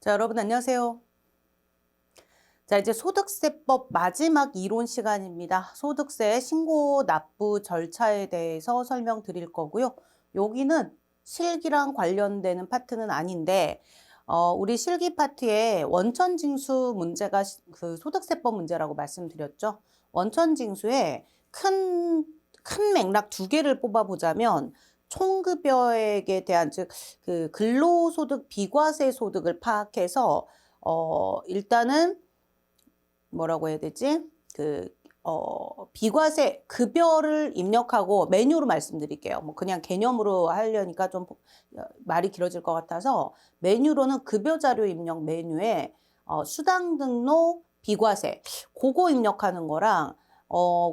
자, 여러분 안녕하세요. 자, 이제 소득세법 마지막 이론 시간입니다. 소득세 신고 납부 절차에 대해서 설명드릴 거고요. 여기는 실기랑 관련되는 파트는 아닌데, 우리 실기 파트에 원천징수 문제가 그 소득세법 문제라고 말씀드렸죠. 원천징수에 큰 맥락 두 개를 뽑아보자면, 총급여액에 대한 즉 그 근로소득 비과세 소득을 파악해서 일단은 뭐라고 해야 되지? 비과세 급여를 입력하고 메뉴로 말씀드릴게요. 뭐 그냥 개념으로 하려니까 좀 말이 길어질 것 같아서 메뉴로는 급여 자료 입력 메뉴에 수당 등록 비과세 그거 입력하는 거랑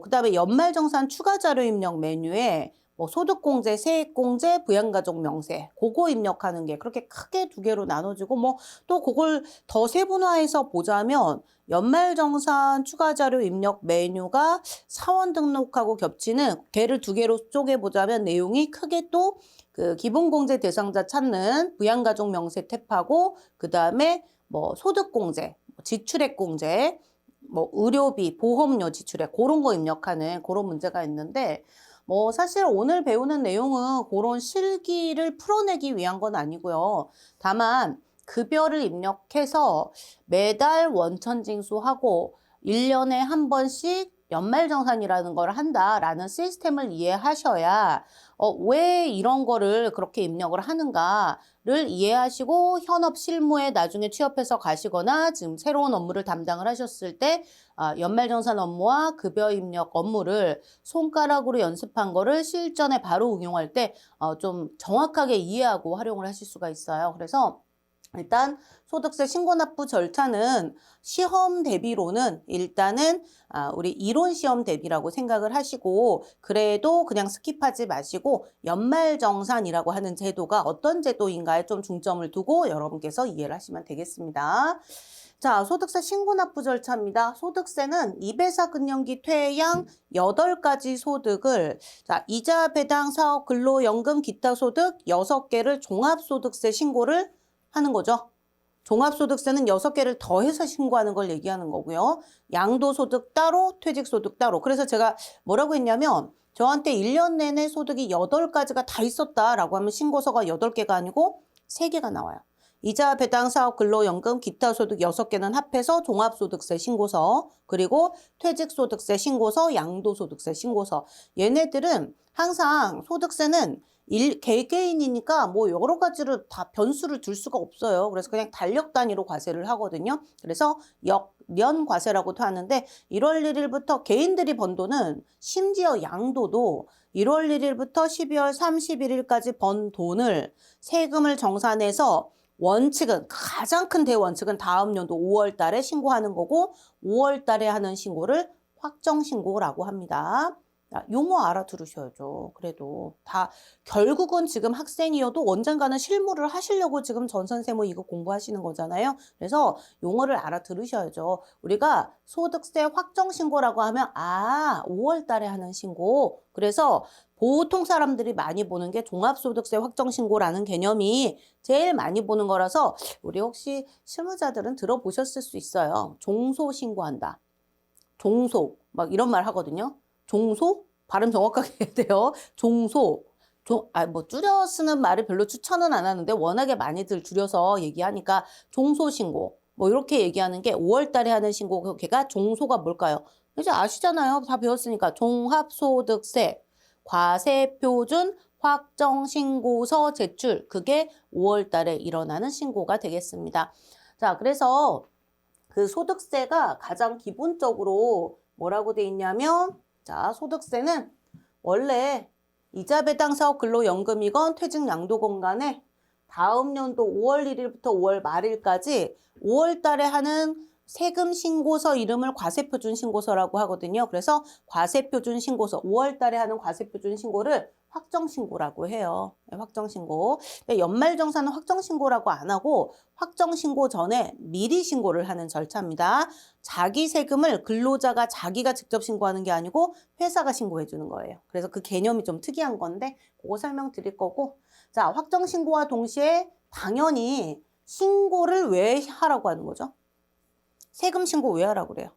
그다음에 연말정산 추가 자료 입력 메뉴에 뭐 소득공제, 세액공제, 부양가족 명세 그거 입력하는 게 그렇게 크게 두 개로 나눠지고 뭐 또 그걸 더 세분화해서 보자면 연말정산 추가 자료 입력 메뉴가 사원 등록하고 겹치는 걔를 두 개로 쪼개보자면 내용이 크게 또 그 기본공제 대상자 찾는 부양가족 명세 탭하고 그 다음에 뭐 소득공제, 지출액공제, 뭐 의료비, 보험료 지출액 그런 거 입력하는 그런 문제가 있는데 뭐 사실 오늘 배우는 내용은 그런 실기를 풀어내기 위한 건 아니고요. 다만 급여를 입력해서 매달 원천징수하고 1년에 한 번씩 연말정산이라는 걸 한다라는 시스템을 이해하셔야 왜 이런 거를 그렇게 입력을 하는가를 이해하시고 현업 실무에 나중에 취업해서 가시거나 지금 새로운 업무를 담당을 하셨을 때 연말정산 업무와 급여 입력 업무를 손가락으로 연습한 거를 실전에 바로 응용할 때 좀 정확하게 이해하고 활용을 하실 수가 있어요. 그래서 일단 소득세 신고납부 절차는 시험 대비로는 일단은 우리 이론 시험 대비라고 생각을 하시고 그래도 그냥 스킵하지 마시고 연말정산이라고 하는 제도가 어떤 제도인가에 좀 중점을 두고 여러분께서 이해를 하시면 되겠습니다. 자, 소득세 신고납부 절차입니다. 소득세는 이배사 근년기 퇴양 8가지 소득을 자, 이자 배당 사업 근로연금 기타 소득 6개를 종합소득세 신고를 하는 거죠. 종합소득세는 6개를 더해서 신고하는 걸 얘기하는 거고요. 양도소득 따로, 퇴직소득 따로. 그래서 제가 뭐라고 했냐면 저한테 1년 내내 소득이 8가지가 다 있었다라고 하면 신고서가 8개가 아니고 3개가 나와요. 이자, 배당, 사업, 근로연금, 기타 소득 6개는 합해서 종합소득세 신고서, 그리고 퇴직소득세 신고서, 양도소득세 신고서. 얘네들은 항상 소득세는 개개인이니까 뭐 여러 가지를 다 변수를 둘 수가 없어요. 그래서 그냥 달력 단위로 과세를 하거든요. 그래서 역년 과세라고도 하는데 1월 1일부터 개인들이 번 돈은 심지어 양도도 1월 1일부터 12월 31일까지 번 돈을 세금을 정산해서 원칙은 가장 큰 대원칙은 다음 연도 5월 달에 신고하는 거고 5월 달에 하는 신고를 확정신고라고 합니다. 용어 알아들으셔야죠. 그래도 다 결국은 지금 학생이어도 언젠가는 실무를 하시려고 지금 전선세무 이거 공부하시는 거잖아요. 그래서 용어를 알아들으셔야죠. 우리가 소득세 확정신고라고 하면 5월 달에 하는 신고. 그래서 보통 사람들이 많이 보는 게 종합소득세 확정신고라는 개념이 제일 많이 보는 거라서 우리 혹시 실무자들은 들어보셨을 수 있어요. 종소신고한다. 종소 막 이런 말 하거든요. 종소? 발음 정확하게 해야 돼요. 종소. 뭐 줄여 쓰는 말을 별로 추천은 안 하는데 워낙에 많이들 줄여서 얘기하니까 종소신고. 뭐 이렇게 얘기하는 게 5월 달에 하는 신고, 걔가 종소가 뭘까요? 이제 아시잖아요. 다 배웠으니까. 종합소득세, 과세표준, 확정신고서 제출. 그게 5월 달에 일어나는 신고가 되겠습니다. 자, 그래서 그 소득세가 가장 기본적으로 뭐라고 돼 있냐면 자, 소득세는 원래 이자 배당 사업 근로연금이건 퇴직 양도건 간에 다음 연도 5월 1일부터 5월 말일까지 5월 달에 하는 세금 신고서 이름을 과세표준 신고서라고 하거든요. 그래서 과세표준 신고서 5월 달에 하는 과세표준 신고를 확정신고라고 해요. 확정신고. 연말정산은 확정신고라고 안 하고 확정신고 전에 미리 신고를 하는 절차입니다. 자기 세금을 근로자가 자기가 직접 신고하는 게 아니고 회사가 신고해 주는 거예요. 그래서 그 개념이 좀 특이한 건데 그거 설명드릴 거고 자, 확정신고와 동시에 당연히 신고를 왜 하라고 하는 거죠? 세금 신고 왜 하라고 그래요?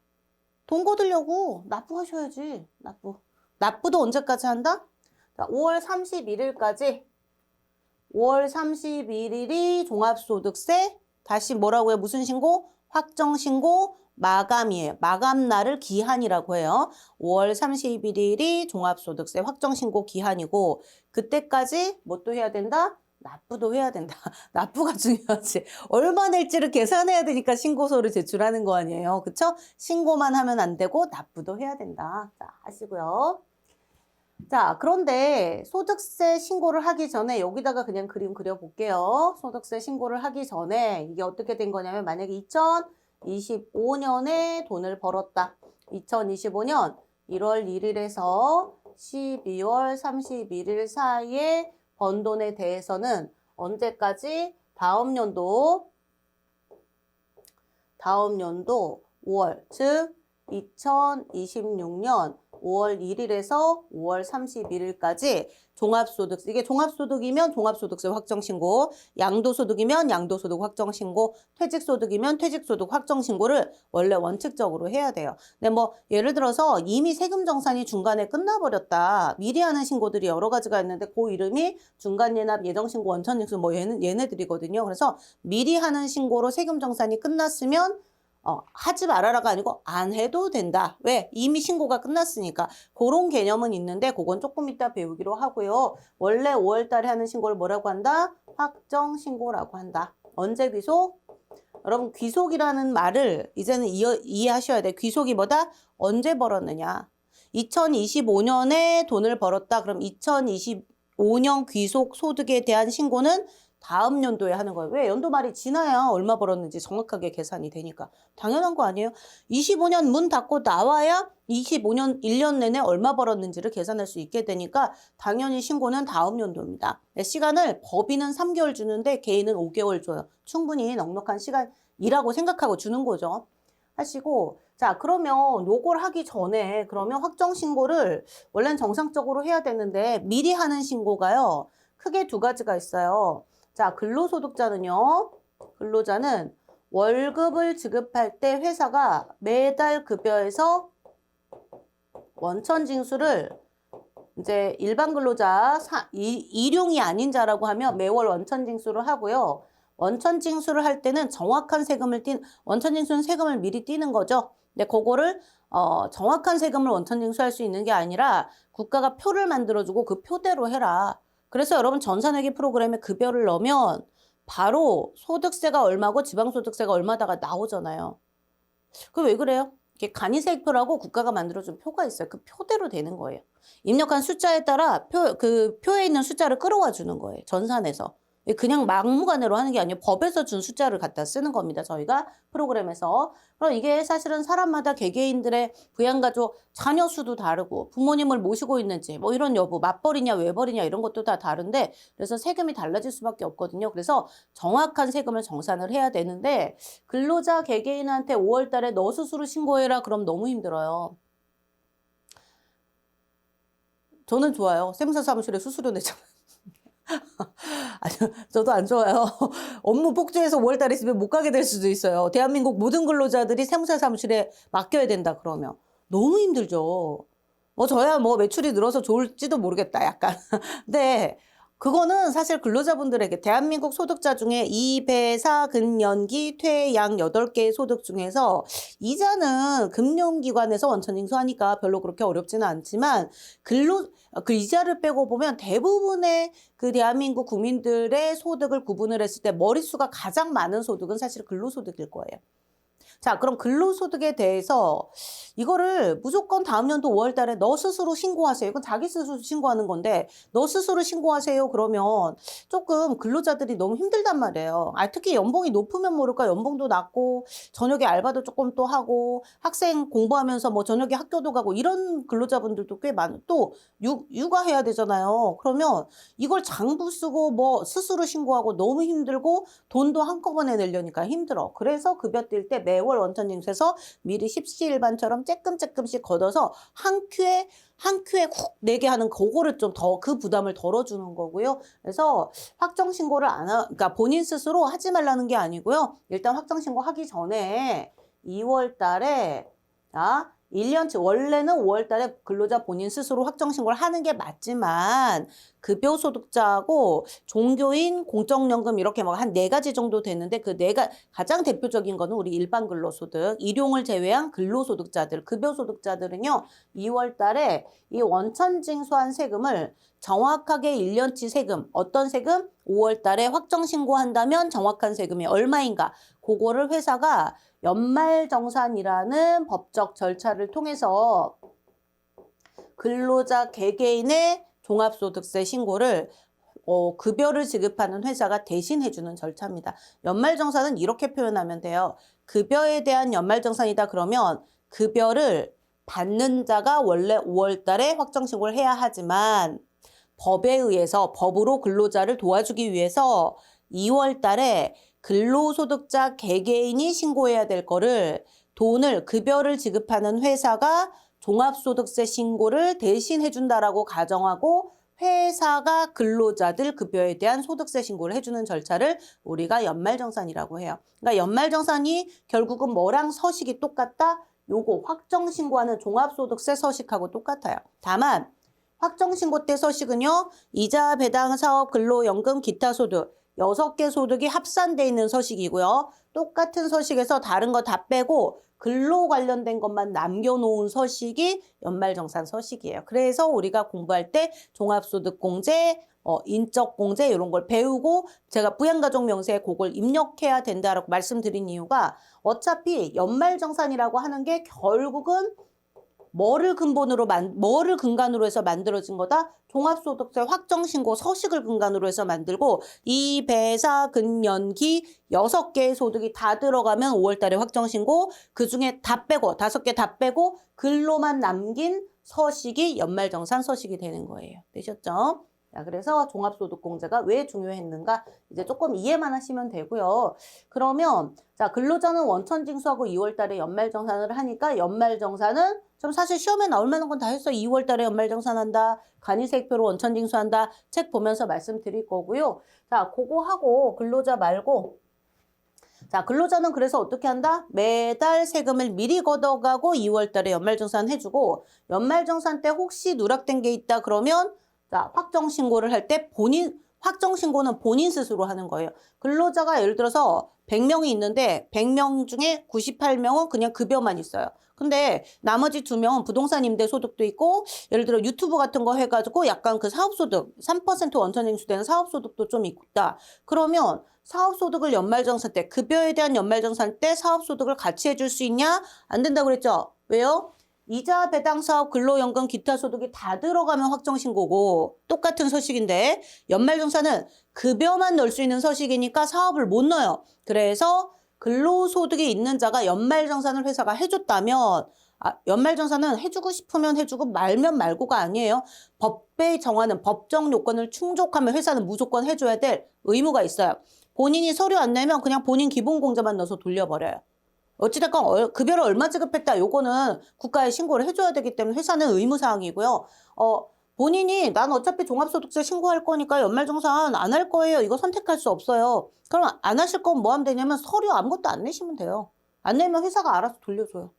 돈 거두려고 납부하셔야지. 납부도 언제까지 한다? 자, 5월 31일까지 5월 31일이 종합소득세 다시 뭐라고요? 무슨 신고? 확정신고 마감이에요. 마감날을 기한이라고 해요. 5월 31일이 종합소득세 확정신고 기한이고 그때까지 뭐 또 해야 된다? 납부도 해야 된다. 납부가 중요하지. 얼마 낼지를 계산해야 되니까 신고서를 제출하는 거 아니에요. 그쵸? 신고만 하면 안 되고 납부도 해야 된다. 자, 하시고요. 자, 그런데 소득세 신고를 하기 전에 여기다가 그냥 그림 그려볼게요. 소득세 신고를 하기 전에 이게 어떻게 된 거냐면 만약에 2025년에 돈을 벌었다. 2025년 1월 1일에서 12월 31일 사이에 번 돈에 대해서는 언제까지? 다음 연도 5월, 즉 2026년 5월 1일에서 5월 31일까지 종합소득세, 이게 종합소득이면 종합소득세 확정신고, 양도소득이면 양도소득 확정신고, 퇴직소득이면 퇴직소득 확정신고를 원래 원칙적으로 해야 돼요. 근데 뭐 예를 들어서 이미 세금정산이 중간에 끝나버렸다. 미리 하는 신고들이 여러 가지가 있는데 그 이름이 중간예납, 예정신고, 원천징수 뭐 얘네들이거든요. 그래서 미리 하는 신고로 세금정산이 끝났으면 하지 말아라가 아니고 안 해도 된다. 왜? 이미 신고가 끝났으니까. 그런 개념은 있는데 그건 조금 이따 배우기로 하고요. 원래 5월 달에 하는 신고를 뭐라고 한다? 확정신고라고 한다. 언제 귀속? 여러분 귀속이라는 말을 이제는 이해하셔야 돼. 귀속이 뭐다? 언제 벌었느냐. 2025년에 돈을 벌었다. 그럼 2025년 귀속 소득에 대한 신고는 다음 연도에 하는 거예요. 왜? 연도 말이 지나야 얼마 벌었는지 정확하게 계산이 되니까. 당연한 거 아니에요? 25년 문 닫고 나와야 25년 1년 내내 얼마 벌었는지를 계산할 수 있게 되니까 당연히 신고는 다음 연도입니다. 시간을 법인은 3개월 주는데 개인은 5개월 줘요. 충분히 넉넉한 시간이라고 생각하고 주는 거죠. 하시고 자 그러면 요걸 하기 전에 그러면 확정신고를 원래는 정상적으로 해야 되는데 미리 하는 신고가요. 크게 두 가지가 있어요. 자, 근로소득자는요. 근로자는 월급을 지급할 때 회사가 매달 급여에서 원천징수를 이제 일반 근로자 일용이 아닌 자라고 하면 매월 원천징수를 하고요. 원천징수를 할 때는 정확한 세금을 원천징수는 세금을 미리 떼는 거죠. 근데 그거를 정확한 세금을 원천징수할 수 있는 게 아니라 국가가 표를 만들어주고 그 표대로 해라. 그래서 여러분 전산회계 프로그램에 급여를 넣으면 바로 소득세가 얼마고 지방소득세가 얼마다가 나오잖아요. 그게 왜 그래요? 이게 간이세액표라고 국가가 만들어준 표가 있어요. 그 표대로 되는 거예요. 입력한 숫자에 따라 그 표에 있는 숫자를 끌어와 주는 거예요. 전산에서. 그냥 막무가내로 하는 게 아니고 법에서 준 숫자를 갖다 쓰는 겁니다. 저희가 프로그램에서. 그럼 이게 사실은 사람마다 개개인들의 부양가족 자녀 수도 다르고 부모님을 모시고 있는지 뭐 이런 여부 맞벌이냐 외벌이냐 이런 것도 다 다른데 그래서 세금이 달라질 수밖에 없거든요. 그래서 정확한 세금을 정산을 해야 되는데 근로자 개개인한테 5월 달에 너 스스로 신고해라 그럼 너무 힘들어요. 저는 좋아요. 세무사 사무실에 수수료 내잖아요. 아니, 저도 안 좋아요. 업무 폭주해서 5월달에 집에 못 가게 될 수도 있어요. 대한민국 모든 근로자들이 세무사 사무실에 맡겨야 된다 그러면 너무 힘들죠. 저야 매출이 늘어서 좋을지도 모르겠다 약간. 근데 그거는 사실 근로자분들에게 대한민국 소득자 중에 이배사 근연기 퇴양 8개의 소득 중에서 이자는 금융기관에서 원천징수하니까 별로 그렇게 어렵지는 않지만 그 이자를 빼고 보면 대부분의 그 대한민국 국민들의 소득을 구분을 했을 때 머릿수가 가장 많은 소득은 사실 근로소득일 거예요. 자, 그럼 근로소득에 대해서 이거를 무조건 다음 연도 5월 달에 너 스스로 신고하세요. 이건 자기 스스로 신고하는 건데 너 스스로 신고하세요. 그러면 조금 근로자들이 너무 힘들단 말이에요. 특히 연봉이 높으면 모를까 연봉도 낮고 저녁에 알바도 조금 또 하고 학생 공부하면서 저녁에 학교도 가고 이런 근로자분들도 꽤 많고 또 육아해야 되잖아요. 그러면 이걸 장부 쓰고 스스로 신고하고 너무 힘들고 돈도 한꺼번에 내려니까 힘들어. 그래서 급여 뛸 때 매월 6월 원천징수에서 미리 십시일반처럼 쬐끔씩 걷어서 한 큐에 훅 내게 하는 그거를 좀 더 그 부담을 덜어주는 거고요. 그래서 확정 신고를 그러니까 본인 스스로 하지 말라는 게 아니고요. 일단 확정 신고 하기 전에 2월 달에 1년치 원래는 5월 달에 근로자 본인 스스로 확정 신고를 하는 게 맞지만 급여소득자하고 종교인, 공적연금 이렇게 뭐 한 4가지 정도 되는데 그 가장 대표적인 거는 우리 일반 근로소득, 일용을 제외한 근로소득자들, 급여소득자들은요. 2월 달에 이 원천징수한 세금을 정확하게 1년치 세금, 어떤 세금? 5월 달에 확정 신고한다면 정확한 세금이 얼마인가? 그거를 회사가 연말정산이라는 법적 절차를 통해서 근로자 개개인의 종합소득세 신고를 급여를 지급하는 회사가 대신 해주는 절차입니다. 연말정산은 이렇게 표현하면 돼요. 급여에 대한 연말정산이다 그러면 급여를 받는 자가 원래 5월 달에 확정신고를 해야 하지만 법에 의해서 법으로 근로자를 도와주기 위해서 2월 달에 근로소득자 개개인이 신고해야 될 거를 급여를 지급하는 회사가 종합소득세 신고를 대신 해준다라고 가정하고 회사가 근로자들 급여에 대한 소득세 신고를 해주는 절차를 우리가 연말정산이라고 해요. 그러니까 연말정산이 결국은 뭐랑 서식이 똑같다? 요거 확정신고하는 종합소득세 서식하고 똑같아요. 다만 확정신고 때 서식은요. 이자, 배당, 사업, 근로연금, 기타 소득 6개 소득이 합산되어 있는 서식이고요. 똑같은 서식에서 다른 거 다 빼고 근로 관련된 것만 남겨놓은 서식이 연말정산 서식이에요. 그래서 우리가 공부할 때 종합소득공제, 인적공제 이런 걸 배우고 제가 부양가족명세에 그걸 입력해야 된다라고 말씀드린 이유가 어차피 연말정산이라고 하는 게 결국은 뭐를 근간으로 해서 만들어진 거다? 종합소득세 확정신고 서식을 근간으로 해서 만들고 이 배사 근연기 6개의 소득이 다 들어가면 5월 달에 확정신고 그중에 다 빼고 5개 다 빼고 근로만 남긴 서식이 연말정산 서식이 되는 거예요. 되셨죠? 자, 그래서 종합소득공제가 왜 중요했는가 이제 조금 이해만 하시면 되고요. 그러면 자 근로자는 원천징수하고 2월 달에 연말정산을 하니까 연말정산은 좀 사실 시험에 나올 만한 건 다 했어. 2월 달에 연말정산한다. 간이세액표로 원천징수한다. 책 보면서 말씀드릴 거고요. 자 그거 하고 근로자 말고 자 근로자는 그래서 어떻게 한다? 매달 세금을 미리 걷어가고 2월 달에 연말정산 해주고 연말정산 때 혹시 누락된 게 있다 그러면 자, 확정신고를 할 때 확정신고는 본인 스스로 하는 거예요. 근로자가 예를 들어서 100명이 있는데 100명 중에 98명은 그냥 급여만 있어요. 근데 나머지 2명은 부동산 임대 소득도 있고 예를 들어 유튜브 같은 거 해가지고 약간 그 사업소득 3% 원천징수되는 사업소득도 좀 있다. 그러면 사업소득을 연말정산 때 급여에 대한 연말정산 때 사업소득을 같이 해줄 수 있냐? 안 된다고 그랬죠? 왜요? 이자, 배당, 사업, 근로연금, 기타 소득이 다 들어가면 확정신고고 똑같은 서식인데 연말정산은 급여만 넣을 수 있는 서식이니까 사업을 못 넣어요. 그래서 근로소득이 있는 자가 연말정산을 회사가 해줬다면 연말정산은 해주고 싶으면 해주고 말면 말고가 아니에요. 법에 정하는 법정 요건을 충족하면 회사는 무조건 해줘야 될 의무가 있어요. 본인이 서류 안 내면 그냥 본인 기본공제만 넣어서 돌려버려요. 어찌됐건 급여를 얼마 지급했다 요거는 국가에 신고를 해줘야 되기 때문에 회사는 의무사항이고요. 본인이 난 어차피 종합소득세 신고할 거니까 연말정산 안 할 거예요. 이거 선택할 수 없어요. 그럼 안 하실 건 뭐 하면 되냐면 서류 아무것도 안 내시면 돼요. 안 내면 회사가 알아서 돌려줘요.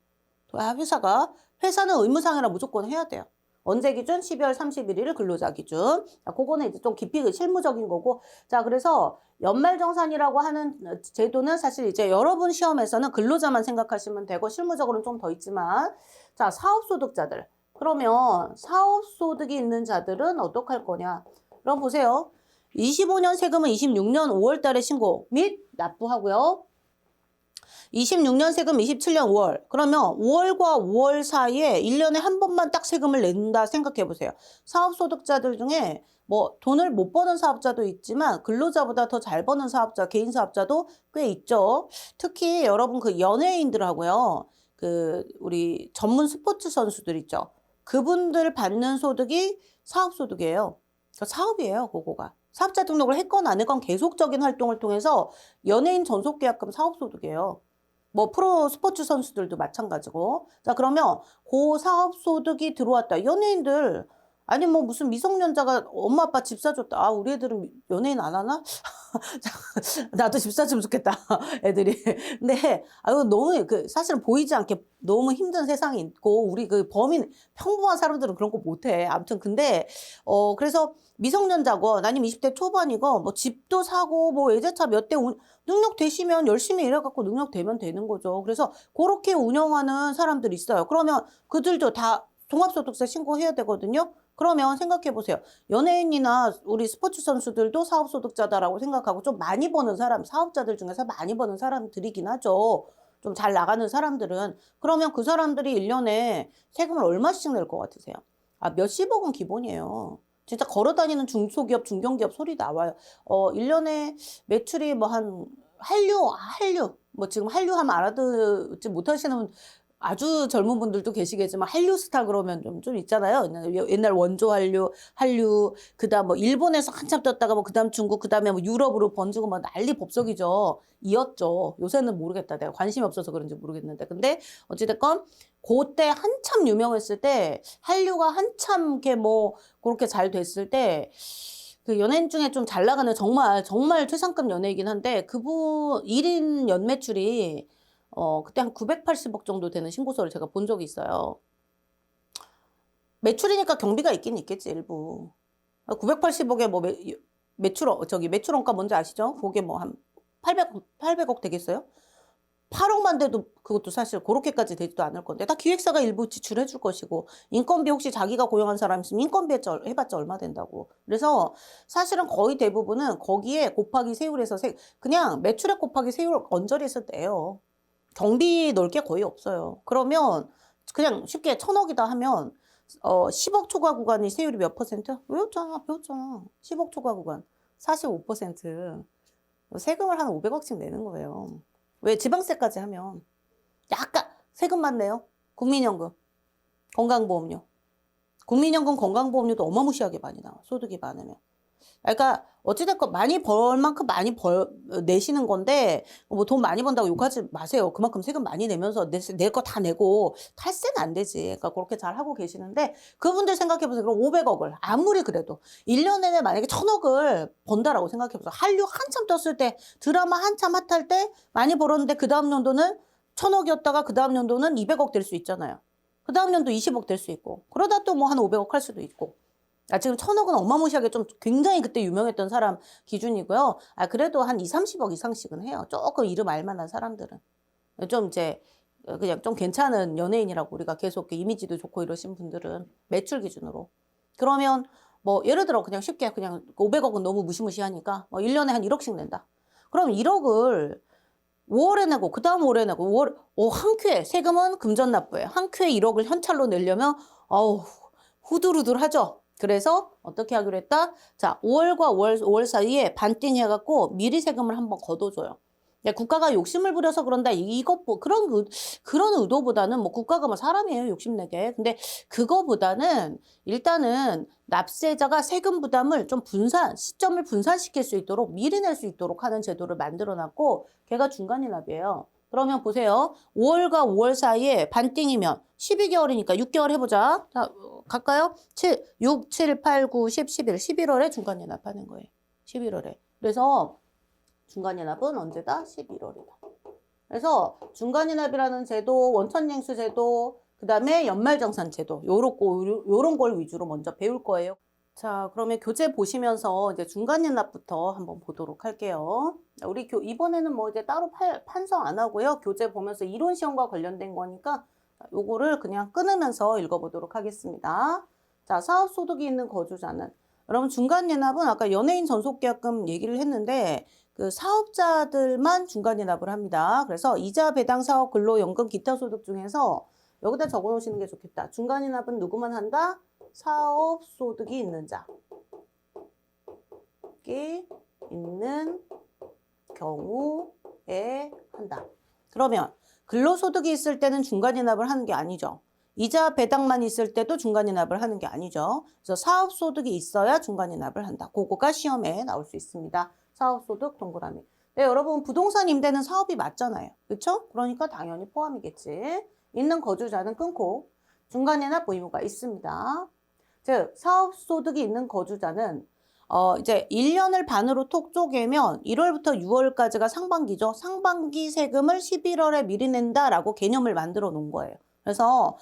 회사는 의무사항이라 무조건 해야 돼요. 언제 기준? 12월 31일 근로자 기준. 자, 그거는 이제 좀 깊이 실무적인 거고. 자, 그래서 연말정산이라고 하는 제도는 사실 이제 여러분 시험에서는 근로자만 생각하시면 되고 실무적으로는 좀 더 있지만 자, 사업소득자들. 그러면 사업소득이 있는 자들은 어떡할 거냐? 그럼 보세요. 25년 세금은 26년 5월 달에 신고 및 납부하고요. 26년 세금 27년 5월. 그러면 5월과 5월 사이에 1년에 한 번만 딱 세금을 낸다 생각해 보세요. 사업소득자들 중에 뭐 돈을 못 버는 사업자도 있지만 근로자보다 더 잘 버는 사업자, 개인 사업자도 꽤 있죠. 특히 여러분 그 연예인들하고요. 우리 전문 스포츠 선수들 있죠. 그분들 받는 소득이 사업소득이에요. 사업이에요, 그거가. 사업자 등록을 했건 안 했건 계속적인 활동을 통해서 연예인 전속계약금 사업소득이에요. 뭐 프로 스포츠 선수들도 마찬가지고. 자, 그러면 고사업소득이 들어왔다. 연예인들 아니 뭐 무슨 미성년자가 엄마 아빠 집 사줬다. 아, 우리 애들은 연예인 안 하나? 나도 집 사주면 좋겠다. 애들이. 근데 아유 너무 그 사실은 보이지 않게 너무 힘든 세상이 있고 우리 그 범인 평범한 사람들은 그런 거 못해. 아무튼 근데 그래서 미성년자건 아니면 20대 초반이건 뭐 집도 사고 뭐 외제차 몇 대 능력 되시면 열심히 일해갖고 능력 되면 되는 거죠. 그래서 그렇게 운영하는 사람들이 있어요. 그러면 그들도 다 종합소득세 신고해야 되거든요. 그러면 생각해 보세요. 연예인이나 우리 스포츠 선수들도 사업소득자다라고 생각하고 좀 많이 버는 사람, 사업자들 중에서 많이 버는 사람들이긴 하죠. 좀 잘 나가는 사람들은. 그러면 그 사람들이 1년에 세금을 얼마씩 낼 것 같으세요? 아, 몇십억은 기본이에요. 진짜 걸어다니는 중소기업, 중견기업 소리 나와요. 1년에 매출이 뭐 한류. 뭐 지금 한류 하면 알아듣지 못하시는 아주 젊은 분들도 계시겠지만 한류스타 그러면 좀 있잖아요. 옛날 원조 한류, 그다음 뭐 일본에서 한참 떴다가 뭐 그다음 중국, 그다음에 뭐 유럽으로 번지고 막 난리 법석이죠. 이었죠. 요새는 모르겠다. 내가 관심이 없어서 그런지 모르겠는데. 근데 어찌됐건 그때 한참 유명했을 때 한류가 한참 이렇게 뭐 그렇게 잘 됐을 때 그 연예인 중에 좀 잘 나가는 정말 최상급 연예이긴 한데 그분 1인 연매출이 그때 한 980억 정도 되는 신고서를 제가 본 적이 있어요. 매출이니까 경비가 있긴 있겠지, 일부. 980억에 뭐 매출원가 뭔지 아시죠? 그게 뭐 한 800억 되겠어요? 8억만 돼도 그것도 사실 그렇게까지 되지도 않을 건데 다 기획사가 일부 지출해 줄 것이고 인건비 혹시 자기가 고용한 사람 있으면 인건비 해봤자 얼마 된다고. 그래서 사실은 거의 대부분은 거기에 곱하기 세율에서 그냥 매출액 곱하기 세율 언저리에서 떼요. 경비 넣을 게 거의 없어요. 그러면 그냥 쉽게 1,000억이다 하면 10억 초과 구간이 세율이 몇 퍼센트? 배웠잖아. 10억 초과 구간 45%. 세금을 한 500억씩 내는 거예요. 왜 지방세까지 하면 약간 세금만 내요. 국민연금, 건강보험료. 국민연금, 건강보험료도 어마무시하게 많이 나와. 소득이 많으면. 그러니까 어찌됐건 많이 벌 만큼 많이 내시는 건데 뭐 돈 많이 번다고 욕하지 마세요. 그만큼 세금 많이 내면서 낼 거 다 내고 탈세는 안 되지. 그러니까 그렇게 잘 하고 계시는데 그분들 생각해 보세요. 그럼 500억을 아무리 그래도 1년 내내 만약에 1,000억을 번다라고 생각해 보세요. 한류 한참 떴을 때 드라마 한참 핫할 때 많이 벌었는데 그 다음 연도는 1,000억이었다가 그 다음 연도는 200억 될 수 있잖아요. 그 다음 연도 20억 될 수 있고 그러다 또 뭐 한 500억 할 수도 있고. 지금 1,000억은 어마무시하게 좀 굉장히 그때 유명했던 사람 기준이고요. 그래도 한 2, 30억 이상씩은 해요. 조금 이름 알만한 사람들은. 좀 이제 그냥 좀 괜찮은 연예인이라고 우리가 계속 이미지도 좋고 이러신 분들은 매출 기준으로. 그러면 뭐 예를 들어 그냥 쉽게 그냥 500억은 너무 무시무시하니까 1년에 한 1억씩 낸다. 그럼 1억을 5월에 내고 그 다음 월에 내고 한 큐에 세금은 금전 납부예요. 한 큐에 1억을 현찰로 내려면 후들후들하죠. 그래서 어떻게 하기로 했다? 자, 5월과 5월 사이에 반띵 해갖고 미리 세금을 한번 걷어줘요. 국가가 욕심을 부려서 그런다. 그런 의도보다는 뭐 국가가 뭐 사람이에요. 욕심내게. 근데 그거보다는 일단은 납세자가 세금 부담을 좀 시점을 분산시킬 수 있도록 미리 낼 수 있도록 하는 제도를 만들어놨고 걔가 중간이납이에요. 그러면 보세요. 5월과 5월 사이에 반띵이면 12개월이니까 6개월 해보자. 자, 갈까요? 6, 7, 8, 9, 10, 11. 11월에 중간연합하는 거예요. 11월에. 그래서 중간연합은 언제다? 11월이다. 그래서 중간연합이라는 제도, 원천징수 제도, 그 다음에 연말정산 제도 요런 걸 위주로 먼저 배울 거예요. 자, 그러면 교재 보시면서 이제 중간연합부터 한번 보도록 할게요. 우리 이번에는 뭐 이제 따로 판서 안 하고요. 교재 보면서 이론 시험과 관련된 거니까 요거를 그냥 끊으면서 읽어보도록 하겠습니다. 자, 사업소득이 있는 거주자는 여러분 중간연합은 아까 연예인 전속계약금 얘기를 했는데 그 사업자들만 중간연합을 합니다. 그래서 이자 배당 사업 근로연금 기타 소득 중에서 여기다 적어 놓으시는 게 좋겠다. 중간연합은 누구만 한다? 사업소득이 있는 자가 있는 경우에 한다. 그러면 근로소득이 있을 때는 중간연합을 하는 게 아니죠. 이자 배당만 있을 때도 중간연합을 하는 게 아니죠. 그래서 사업소득이 있어야 중간연합을 한다. 그거가 시험에 나올 수 있습니다. 사업소득 동그라미. 네, 여러분 부동산 임대는 사업이 맞잖아요. 그렇죠? 그러니까 당연히 포함이겠지. 있는 거주자는 끊고 중간이납 의무가 있습니다. 즉 사업소득이 있는 거주자는 이제 1년을 반으로 톡 쪼개면 1월부터 6월까지가 상반기죠. 상반기 세금을 11월에 미리 낸다라고 개념을 만들어 놓은 거예요. 그래서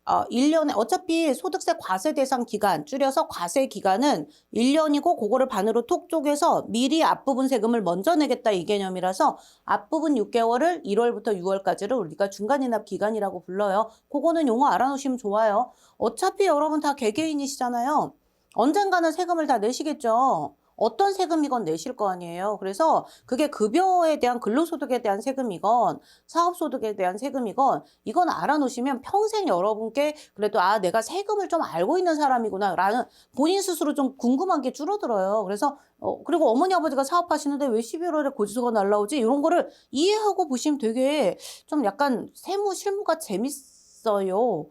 1년에 어차피 소득세 과세 대상 기간, 줄여서 과세 기간은 1년이고 그거를 반으로 톡 쪼개서 미리 앞부분 세금을 먼저 내겠다 이 개념이라서 앞부분 6개월을 1월부터 6월까지를 우리가 중간이납 기간이라고 불러요. 그거는 용어 알아놓으시면 좋아요. 어차피 여러분 다 개개인이시잖아요. 언젠가는 세금을 다 내시겠죠. 어떤 세금이건 내실 거 아니에요. 그래서 그게 급여에 대한 근로소득에 대한 세금이건 사업소득에 대한 세금이건 이건 알아놓으시면 평생 여러분께 그래도 내가 세금을 좀 알고 있는 사람이구나 라는 본인 스스로 좀 궁금한 게 줄어들어요. 그래서 그리고 어머니 아버지가 사업하시는데 왜 11월에 고지서가 날라오지? 이런 거를 이해하고 보시면 되게 좀 약간 세무 실무가 재밌어요.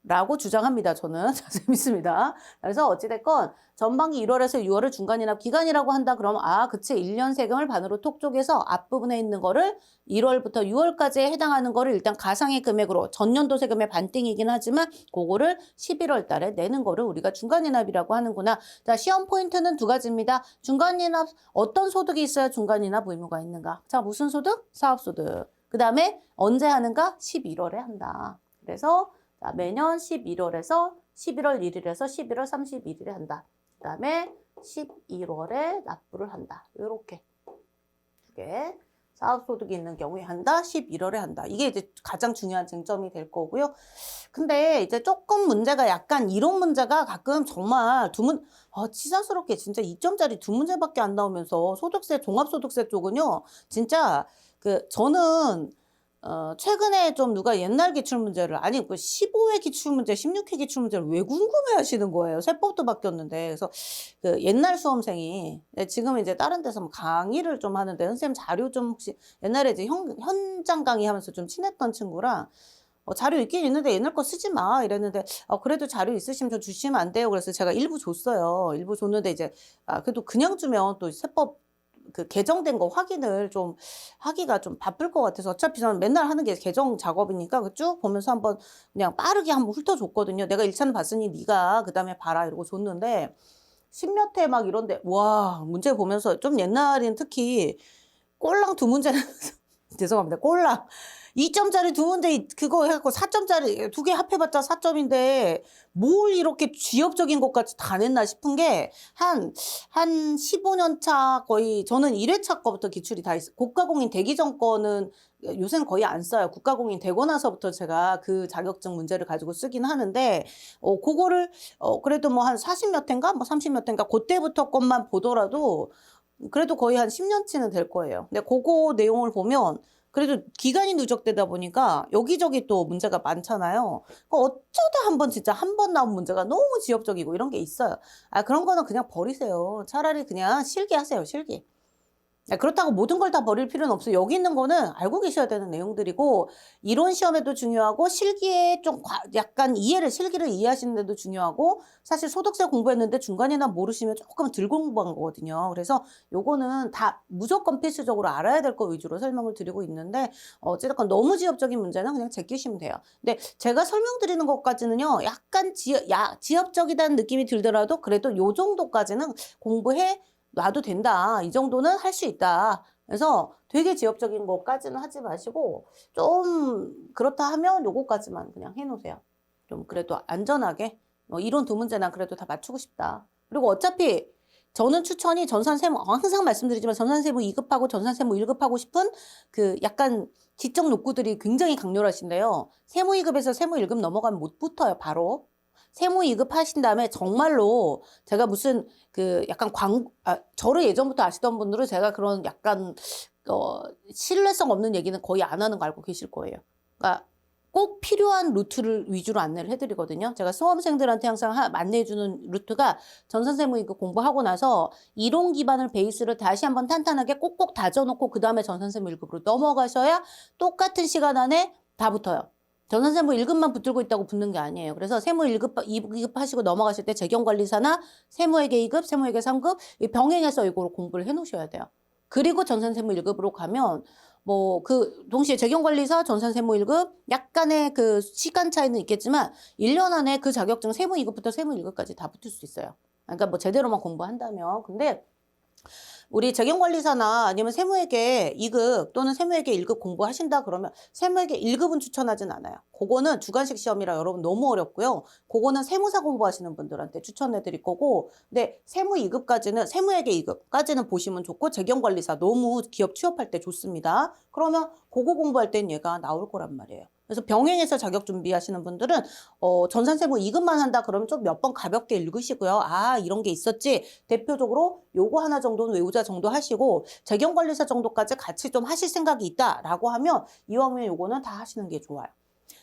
라고 주장합니다. 저는. 재밌습니다. 그래서 어찌됐건 전반기 1월에서 6월을 중간이납 기간이라고 한다. 그러면 그치. 1년 세금을 반으로 톡 쪼개서 앞부분에 있는 거를 1월부터 6월까지에 해당하는 거를 일단 가상의 금액으로 전년도 세금의 반띵이긴 하지만 그거를 11월 달에 내는 거를 우리가 중간이납이라고 하는구나. 자, 시험 포인트는 두 가지입니다. 중간이납 어떤 소득이 있어야 중간이납 의무가 있는가? 자, 무슨 소득? 사업소득. 그 다음에 언제 하는가? 11월에 한다. 그래서 자, 매년 11월에서 11월 1일에서 11월 31일에 한다. 그 다음에 11월에 납부를 한다. 이렇게 두 개. 사업소득이 있는 경우에 한다. 11월에 한다. 이게 이제 가장 중요한 쟁점이 될 거고요. 근데 이제 조금 문제가 약간 이론 문제가 가끔 정말 치사스럽게 진짜 2점짜리 두 문제밖에 안 나오면서 소득세, 종합소득세 쪽은요. 진짜 저는 최근에 좀 누가 옛날 기출문제를, 아니, 15회 기출문제, 16회 기출문제를 왜 궁금해 하시는 거예요? 세법도 바뀌었는데. 그래서 옛날 수험생이, 지금 이제 다른 데서 뭐 강의를 좀 하는데, 선생님 자료 좀 혹시, 옛날에 이제 현장 강의 하면서 좀 친했던 친구랑, 자료 있긴 있는데 옛날 거 쓰지 마 이랬는데 그래도 자료 있으시면 좀 주시면 안 돼요. 그래서 제가 일부 줬어요. 일부 줬는데 이제 그래도 그냥 주면 또 세법 개정된 거 확인을 좀 하기가 좀 바쁠 것 같아서 어차피 저는 맨날 하는 게 개정 작업이니까 쭉 보면서 한번 그냥 빠르게 한번 훑어줬거든요. 내가 1차는 봤으니 네가 그 다음에 봐라 이러고 줬는데 10몇 회 막 이런데 와 문제 보면서 좀 옛날에는 특히 꼴랑 두 문제는 죄송합니다. 꼴랑 2점짜리 두 문제 그거 해갖고 4점짜리 두 개 합해봤자 4점인데 뭘 이렇게 쥐업적인 것까지 다 냈나 싶은 게 한 15년 차 거의 저는 1회차 거부터 기출이 다 있어요. 국가공인 되기 전 거는 요새는 거의 안 써요. 국가공인 되고 나서부터 제가 그 자격증 문제를 가지고 쓰긴 하는데 그거를 그래도 뭐 한 40몇 회인가 뭐 30몇 회인가 그때부터 것만 보더라도 그래도 거의 한 10년치는 될 거예요. 근데 그거 내용을 보면 그래도 기간이 누적되다 보니까 여기저기 또 문제가 많잖아요. 어쩌다 한번 진짜 한 번 나온 문제가 너무 지엽적이고 이런 게 있어요. 그런 거는 그냥 버리세요. 차라리 그냥 실기 하세요, 실기. 그렇다고 모든 걸 다 버릴 필요는 없어요. 여기 있는 거는 알고 계셔야 되는 내용들이고 이론 시험에도 중요하고 실기에 좀 약간 실기를 이해하시는 데도 중요하고 사실 소득세 공부했는데 중간이나 모르시면 조금 덜 공부한 거거든요. 그래서 요거는 다 무조건 필수적으로 알아야 될 거 위주로 설명을 드리고 있는데 어찌됐건 너무 지엽적인 문제는 그냥 제끼시면 돼요. 근데 제가 설명드리는 것까지는요. 약간 지엽적이다는 느낌이 들더라도 그래도 요 정도까지는 공부해 놔도 된다. 이 정도는 할 수 있다. 그래서 되게 지엽적인 것까지는 하지 마시고 좀 그렇다 하면 요거까지만 그냥 해놓으세요. 좀 그래도 안전하게 이론 두 문제나 그래도 다 맞추고 싶다. 그리고 어차피 저는 추천이 전산세무 항상 말씀드리지만 전산세무 2급하고 전산세무 1급하고 싶은 약간 지적 욕구들이 굉장히 강렬하신데요. 세무 2급에서 세무 1급 넘어가면 못 붙어요. 바로. 세무 2급 하신 다음에 정말로 제가 무슨 약간 저를 예전부터 아시던 분들은 제가 그런 약간 신뢰성 없는 얘기는 거의 안 하는 거 알고 계실 거예요. 그러니까 꼭 필요한 루트를 위주로 안내를 해드리거든요. 제가 수험생들한테 항상 안내해주는 루트가 전산세무 2급 공부하고 나서 이론 기반을 베이스를 다시 한번 탄탄하게 꼭꼭 다져놓고 그 다음에 전산세무 1급으로 넘어가셔야 똑같은 시간 안에 다 붙어요. 전산세무 1급만 붙들고 있다고 붙는 게 아니에요. 그래서 세무 1급, 2급 하시고 넘어가실 때 재경관리사나 세무회계 2급, 세무회계 3급 병행해서 이거를 공부를 해놓으셔야 돼요. 그리고 전산세무 1급으로 가면 뭐 그 동시에 재경관리사, 전산세무 1급 약간의 그 시간 차이는 있겠지만 1년 안에 그 자격증 세무 2급부터 세무 1급까지 다 붙을 수 있어요. 그러니까 뭐 제대로만 공부한다면. 근데 우리 재경관리사나 아니면 세무회계 2급 또는 세무회계 1급 공부하신다 그러면 세무회계 1급은 추천하진 않아요. 그거는 주관식 시험이라 여러분 너무 어렵고요. 그거는 세무사 공부하시는 분들한테 추천해 드릴 거고, 근데 세무 2급까지는 세무회계 2급까지는 보시면 좋고 재경관리사 너무 기업 취업할 때 좋습니다. 그러면 그거 공부할 땐 얘가 나올 거란 말이에요. 그래서 병행해서 자격 준비하시는 분들은 전산세무 2급만 한다 그러면 좀 몇 번 가볍게 읽으시고요. 아, 이런 게 있었지. 대표적으로 요거 하나 정도는 외우자 정도 하시고 재경관리사 정도까지 같이 좀 하실 생각이 있다라고 하면 이왕이면 요거는 다 하시는 게 좋아요.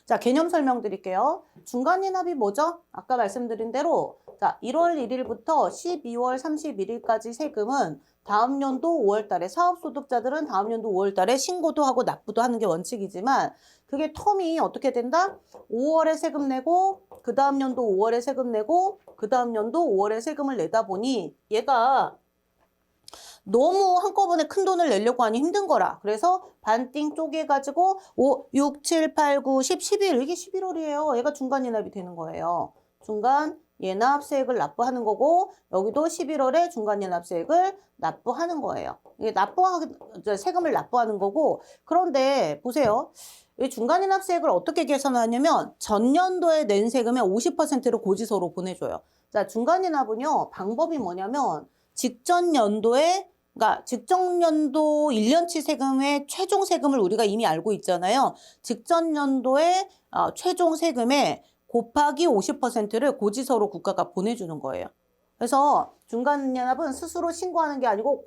자, 개념 설명드릴게요. 중간이납이 뭐죠? 아까 말씀드린 대로 자, 1월 1일부터 12월 31일까지 세금은 다음 연도 5월 달에 사업소득자들은 다음 연도 5월 달에 신고도 하고 납부도 하는 게 원칙이지만 그게 텀이 어떻게 된다? 5월에 세금 내고 그 다음 연도 5월에 세금 내고 그 다음 연도 5월에 세금을 내다 보니 얘가 너무 한꺼번에 큰 돈을 내려고 하니 힘든 거라. 그래서 반띵 쪼개가지고 5, 6, 7, 8, 9, 10, 11 이게 11월이에요. 얘가 중간이납이 되는 거예요. 중간 예납세액을 납부하는 거고 여기도 11월에 중간예납세액을 납부하는 거예요. 이게 세금을 납부하는 거고 그런데 보세요. 이 중간예납세액을 어떻게 계산하냐면 전년도에 낸 세금의 50%를 고지서로 보내줘요. 자, 중간예납은요. 방법이 뭐냐면 직전 연도에 그러니까 직전 연도 1년치 세금의 최종 세금을 우리가 이미 알고 있잖아요. 직전 연도의 최종 세금의 곱하기 50%를 고지서로 국가가 보내주는 거예요. 그래서 중간연합은 스스로 신고하는 게 아니고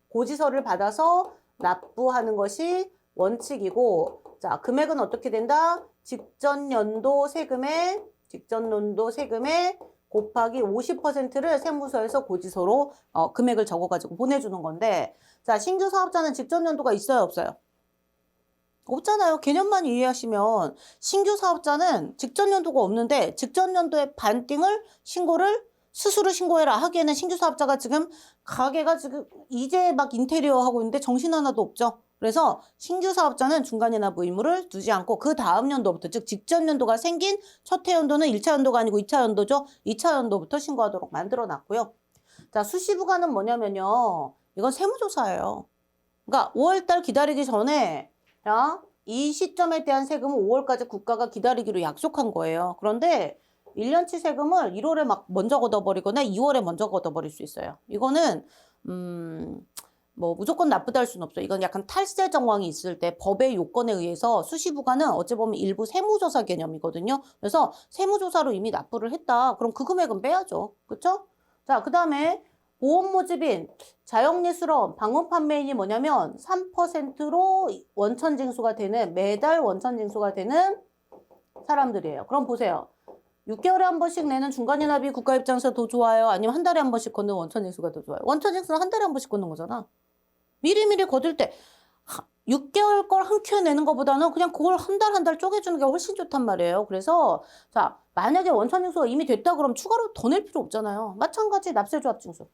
고지서를 받아서 납부하는 것이 원칙이고, 자, 금액은 어떻게 된다? 직전 연도 세금의 곱하기 50%를 세무서에서 고지서로 금액을 적어가지고 보내주는 건데, 자, 신규 사업자는 직전 연도가 있어요, 없어요? 없잖아요. 개념만 이해하시면 신규 사업자는 직전 연도가 없는데 직전 연도의 반띵을 스스로 신고해라 하기에는 신규 사업자가 지금 가게가 지금 이제 막 인테리어 하고 있는데 정신 하나도 없죠. 그래서 신규 사업자는 중간예납 의무를 두지 않고 그 다음 연도부터 즉 직전 연도가 생긴 첫 해연도는 1차 연도가 아니고 2차 연도죠. 2차 연도부터 신고하도록 만들어 놨고요. 자, 수시부가는 뭐냐면요. 이건 세무조사예요. 그러니까 5월달 기다리기 전에 이 시점에 대한 세금은 5월까지 국가가 기다리기로 약속한 거예요. 그런데 1년치 세금을 1월에 막 먼저 걷어버리거나 2월에 먼저 걷어버릴 수 있어요. 이거는 뭐 무조건 나쁘다 할 수는 없어요. 이건 약간 탈세 정황이 있을 때 법의 요건에 의해서 수시부가는 어찌 보면 일부 세무조사 개념이거든요. 그래서 세무조사로 이미 납부를 했다. 그럼 그 금액은 빼야죠. 그렇죠? 자, 그 다음에 보험 모집인, 자영리수럼, 방문 판매인이 뭐냐면 3%로 원천징수가 되는, 매달 원천징수가 되는 사람들이에요. 그럼 보세요. 6개월에 한 번씩 내는 중간예납이 국가 입장에서 더 좋아요? 아니면 한 달에 한 번씩 걷는 원천징수가 더 좋아요? 원천징수는 한 달에 한 번씩 걷는 거잖아. 미리미리 거둘 때 6개월 걸 한 큐에 내는 것보다는 그냥 그걸 한 달 쪼개주는 게 훨씬 좋단 말이에요. 그래서 자, 만약에 원천징수가 이미 됐다 그러면 추가로 더 낼 필요 없잖아요. 마찬가지 납세조합징수.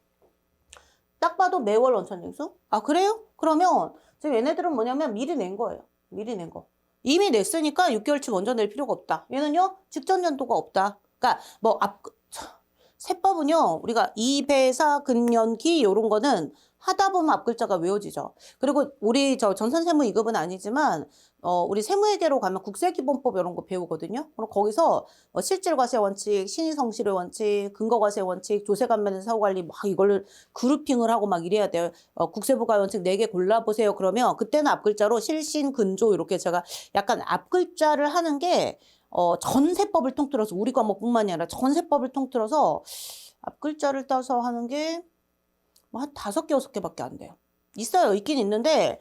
딱 봐도 매월 원천징수? 아, 그래요? 그러면 지금 얘네들은 뭐냐면 미리 낸 거예요. 미리 낸 거. 이미 냈으니까 6개월치 먼저 낼 필요가 없다. 얘는요, 직전 연도가 없다. 그러니까 뭐 세법은요, 우리가 이배사 근년기 요런 거는 하다 보면 앞글자가 외워지죠. 그리고 우리 전산세무 2급은 아니지만 우리 세무회계로 가면 국세기본법 이런 거 배우거든요. 그럼 거기서 실질과세 원칙, 신의성실의 원칙, 근거과세 원칙, 조세관면 사후관리 막 이걸 그룹핑을 하고 막 이래야 돼요. 국세부가 원칙 4개 골라보세요. 그러면 그때는 앞글자로 실신, 근조 이렇게 제가 약간 앞글자를 하는 게 전세법을 통틀어서 우리 과목뿐만이 아니라 전세법을 통틀어서 앞글자를 따서 하는 게 뭐 한 5개, 6개밖에 안 돼요. 있어요. 있긴 있는데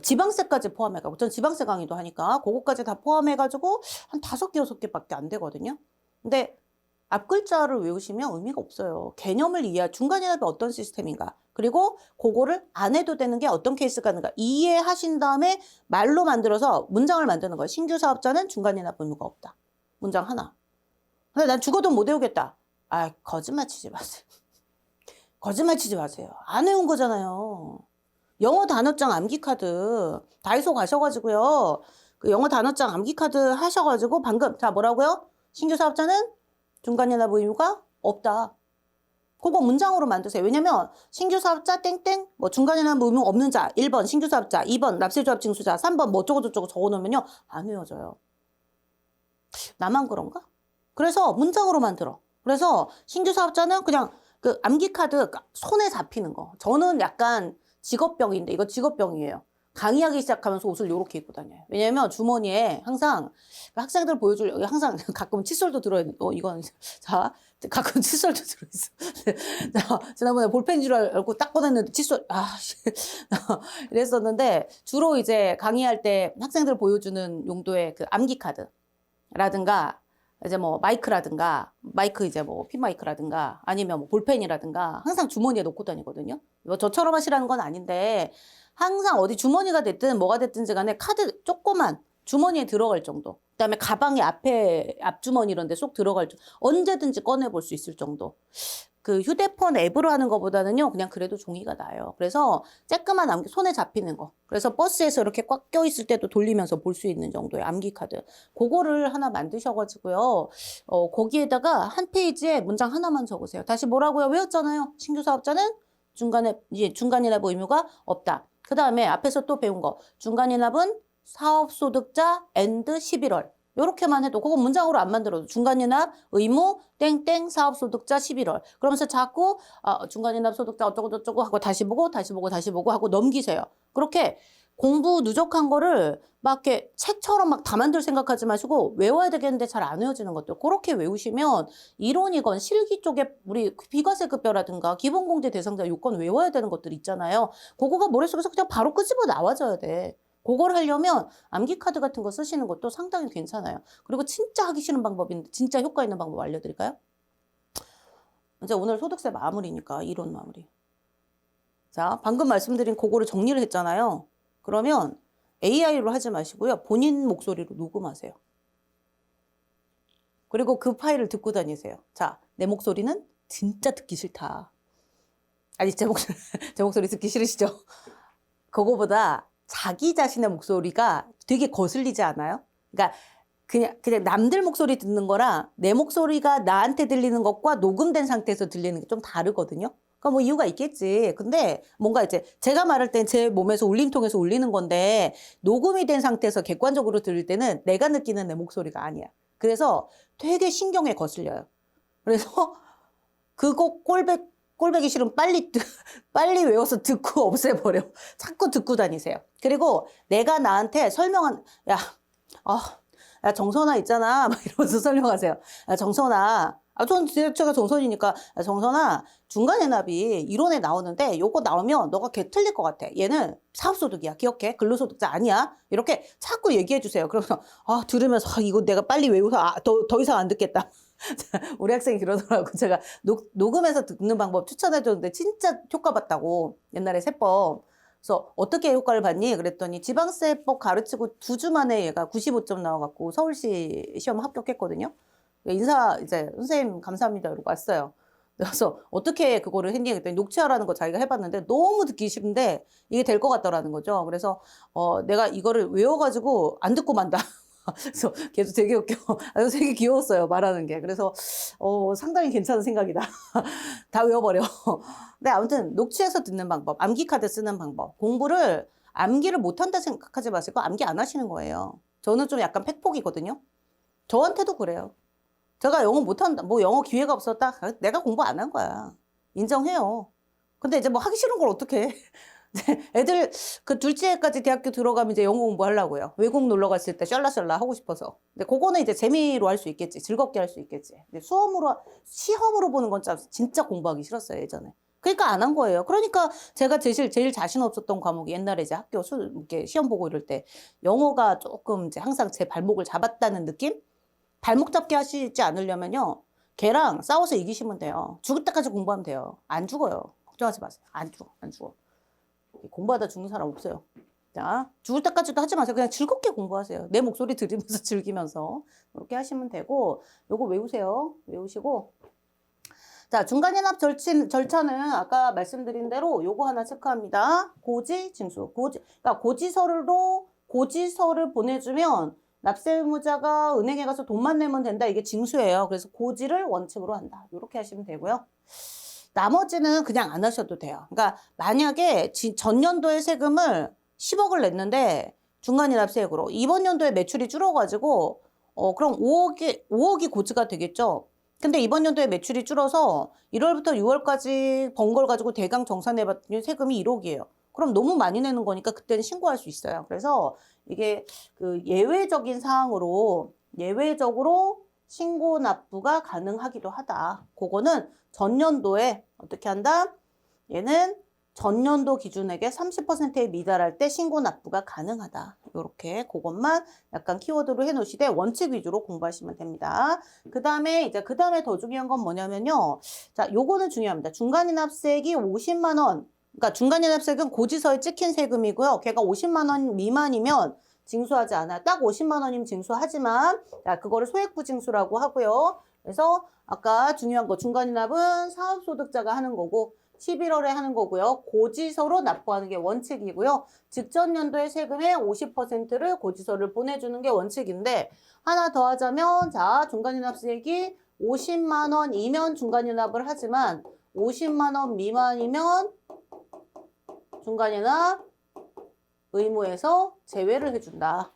지방세까지 포함해가지고 전 지방세 강의도 하니까 그거까지 다 포함해가지고 한 5개, 6개밖에 안 되거든요. 근데 앞글자를 외우시면 의미가 없어요. 개념을 중간예납이 어떤 시스템인가 그리고 그거를 안 해도 되는 게 어떤 케이스가 있는가 이해하신 다음에 말로 만들어서 문장을 만드는 거예요. 신규 사업자는 중간예납 의무가 없다. 문장 하나. 근데 난 죽어도 못 외우겠다. 아, 거짓말 치지 마세요. 거짓말 치지 마세요. 안 외운 거잖아요. 영어 단어장 암기 카드 다이소 가셔가지고요. 그 영어 단어장 암기 카드 하셔가지고 방금 자 뭐라고요? 신규 사업자는 중간연합 의무가 없다. 그거 문장으로 만드세요. 왜냐면 신규 사업자 땡땡 뭐 중간연합 의무 없는 자 1번 신규 사업자 2번 납세조합 징수자 3번 뭐 어쩌고저쩌고 적어놓으면요 안 외워져요. 나만 그런가? 그래서 문장으로 만들어. 그래서 신규 사업자는 그냥 그 암기 카드 손에 잡히는 거. 저는 약간 직업병인데 이거 직업병이에요. 강의하기 시작하면서 옷을 이렇게 입고 다녀요. 왜냐면 주머니에 항상 학생들 보여줄 여기 항상 가끔 칫솔도 들어있는 이건 자 가끔 칫솔도 들어있어. 자, 지난번에 볼펜인 줄 알고 딱 꺼냈는데 칫솔 이랬었는데 주로 이제 강의할 때 학생들 보여주는 용도의 그 암기 카드라든가 이제 뭐 마이크라든가 마이크 이제 뭐 핀 마이크라든가 아니면 뭐 볼펜이라든가 항상 주머니에 넣고 다니거든요. 뭐 저처럼 하시라는 건 아닌데 항상 어디 주머니가 됐든 뭐가 됐든지 간에 카드 조그만 주머니에 들어갈 정도. 그다음에 가방의 앞에 앞주머니 이런 데 쏙 들어갈 정도. 언제든지 꺼내 볼 수 있을 정도. 그 휴대폰 앱으로 하는 것보다는요. 그냥 그래도 종이가 나아요. 그래서 쬐끄만 암기 손에 잡히는 거. 그래서 버스에서 이렇게 꽉 껴있을 때도 돌리면서 볼 수 있는 정도의 암기 카드. 그거를 하나 만드셔가지고요. 거기에다가 한 페이지에 문장 하나만 적으세요. 다시 뭐라고요? 외웠잖아요. 신규 사업자는 중간연합 의무가 없다. 그 다음에 앞에서 또 배운 거. 중간연합은 사업소득자 엔드 11월. 요렇게만 해도 그거 문장으로 안 만들어도 중간연합 의무 땡땡 사업소득자 11월. 그러면서 자꾸 중간연합 소득자 어쩌고저쩌고 하고 다시 보고 하고 넘기세요. 그렇게 공부 누적한 거를 막 이렇게 책처럼 막 다 만들 생각하지 마시고 외워야 되겠는데 잘 안 외워지는 것들 그렇게 외우시면 이론이건 실기 쪽에 우리 비과세급여라든가 기본공제 대상자 요건 외워야 되는 것들 있잖아요. 그거가 머릿속에서 그냥 바로 끄집어 나와줘야 돼. 그걸 하려면 암기 카드 같은 거 쓰시는 것도 상당히 괜찮아요. 그리고 진짜 하기 싫은 방법인데 진짜 효과 있는 방법 알려드릴까요? 이제 오늘 소득세 마무리니까 이론 마무리. 자, 방금 말씀드린 그거를 정리를 했잖아요. 그러면 AI로 하지 마시고요. 본인 목소리로 녹음하세요. 그리고 그 파일을 듣고 다니세요. 자, 내 목소리는 진짜 듣기 싫다. 아니, 제 목소리 듣기 싫으시죠? 그거보다 자기 자신의 목소리가 되게 거슬리지 않아요? 그러니까 그냥 남들 목소리 듣는 거랑 내 목소리가 나한테 들리는 것과 녹음된 상태에서 들리는 게 좀 다르거든요. 그러니까 뭐 이유가 있겠지. 근데 뭔가 이제 제가 말할 땐 제 몸에서 울림통해서 울리는 건데 녹음이 된 상태에서 객관적으로 들을 때는 내가 느끼는 내 목소리가 아니야. 그래서 되게 신경에 거슬려요. 그래서 그거 꼴배기 싫으면 빨리 외워서 듣고 없애버려. 자꾸 듣고 다니세요. 그리고 내가 나한테 설명한, 야, 정선아 있잖아. 막 이러면서 설명하세요. 야, 정선아. 제가 정선이니까, 야, 정선아, 중간연합이 이론에 나오는데 요거 나오면 너가 걔 틀릴 것 같아. 얘는 사업소득이야. 기억해. 근로소득자 아니야. 이렇게 자꾸 얘기해 주세요. 그러면서, 들으면서, 이거 내가 빨리 외워서, 더 이상 안 듣겠다. 우리 학생이 그러더라고. 제가 녹음해서 듣는 방법 추천해줬는데 진짜 효과 봤다고. 옛날에 세법. 그래서 어떻게 효과를 봤니? 그랬더니 지방세법 가르치고 2주 만에 얘가 95점 나와갖고 서울시 시험 합격했거든요. 인사 이제 선생님 감사합니다 이러고 왔어요. 그래서 어떻게 그거를 했니? 그랬더니 녹취하라는 거 자기가 해봤는데 너무 듣기 싫은데 이게 될 것 같더라는 거죠. 그래서 내가 이거를 외워가지고 안 듣고 만다. 그래서 걔도 되게 웃겨. 되게 귀여웠어요, 말하는 게. 그래서, 상당히 괜찮은 생각이다. 다 외워버려. 근데 아무튼, 녹취해서 듣는 방법, 암기 카드 쓰는 방법, 공부를 암기를 못한다 생각하지 마시고 암기 안 하시는 거예요. 저는 좀 약간 팩폭이거든요. 저한테도 그래요. 제가 영어 못한다, 뭐 영어 기회가 없었다? 내가 공부 안 한 거야. 인정해요. 근데 이제 뭐 하기 싫은 걸 어떡해. 애들 그 둘째까지 대학교 들어가면 이제 영어 공부하려고요. 외국 놀러 갔을 때 샬라샬라 하고 싶어서. 근데 그거는 이제 재미로 할 수 있겠지. 즐겁게 할 수 있겠지. 근데 시험으로 보는 건 진짜 공부하기 싫었어요, 예전에. 그러니까 안 한 거예요. 그러니까 제가 제일 자신 없었던 과목이 옛날에 이제 학교 이렇게 시험 보고 이럴 때 영어가 조금 이제 항상 제 발목을 잡았다는 느낌? 발목 잡게 하시지 않으려면요. 걔랑 싸워서 이기시면 돼요. 죽을 때까지 공부하면 돼요. 안 죽어요. 걱정하지 마세요. 안 죽어. 공부하다 죽는 사람 없어요. 자, 죽을 때까지도 하지 마세요. 그냥 즐겁게 공부하세요. 내 목소리 들으면서 즐기면서 그렇게 하시면 되고 요거 외우세요. 외우시고 자, 중간연합 절차는 아까 말씀드린 대로 요거 하나 체크합니다. 고지, 징수. 그러니까 고지서를 보내주면 납세 의무자가 은행에 가서 돈만 내면 된다. 이게 징수예요. 그래서 고지를 원칙으로 한다. 이렇게 하시면 되고요. 나머지는 그냥 안 하셔도 돼요. 그러니까 만약에 전년도에 세금을 10억을 냈는데 중간이납세액으로 이번 연도에 매출이 줄어가지고 그럼 5억이 고지가 되겠죠. 근데 이번 연도에 매출이 줄어서 1월부터 6월까지 번 걸 가지고 대강 정산해봤더니 세금이 1억이에요. 그럼 너무 많이 내는 거니까 그때는 신고할 수 있어요. 그래서 이게 그 예외적인 사항으로 예외적으로 신고 납부가 가능하기도 하다. 그거는 전년도에 어떻게 한다? 얘는 전년도 기준액의 30%에 미달할 때 신고 납부가 가능하다. 이렇게 그것만 약간 키워드로 해놓으시되 원칙 위주로 공부하시면 됩니다. 그 다음에 더 중요한 건 뭐냐면요. 자, 요거는 중요합니다. 중간이납세액이 50만 원. 그러니까 중간이납세액은 고지서에 찍힌 세금이고요. 걔가 50만 원 미만이면 징수하지 않아요. 딱 50만 원이면 징수하지만, 자, 그거를 소액부징수라고 하고요. 그래서 아까 중요한 거 중간이납은 사업소득자가 하는 거고 11월에 하는 거고요. 고지서로 납부하는 게 원칙이고요. 직전 연도의 세금의 50%를 고지서를 보내주는 게 원칙인데 하나 더 하자면 자 중간이납세액이 50만 원이면 중간이납을 하지만 50만 원 미만이면 중간이납 의무에서 제외를 해준다.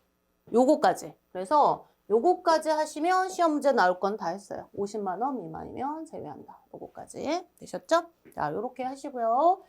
요거까지. 그래서 요거까지 하시면 시험 문제 나올 건 다 했어요. 50만 원 미만이면 제외한다. 요거까지 되셨죠? 자, 요렇게 하시고요.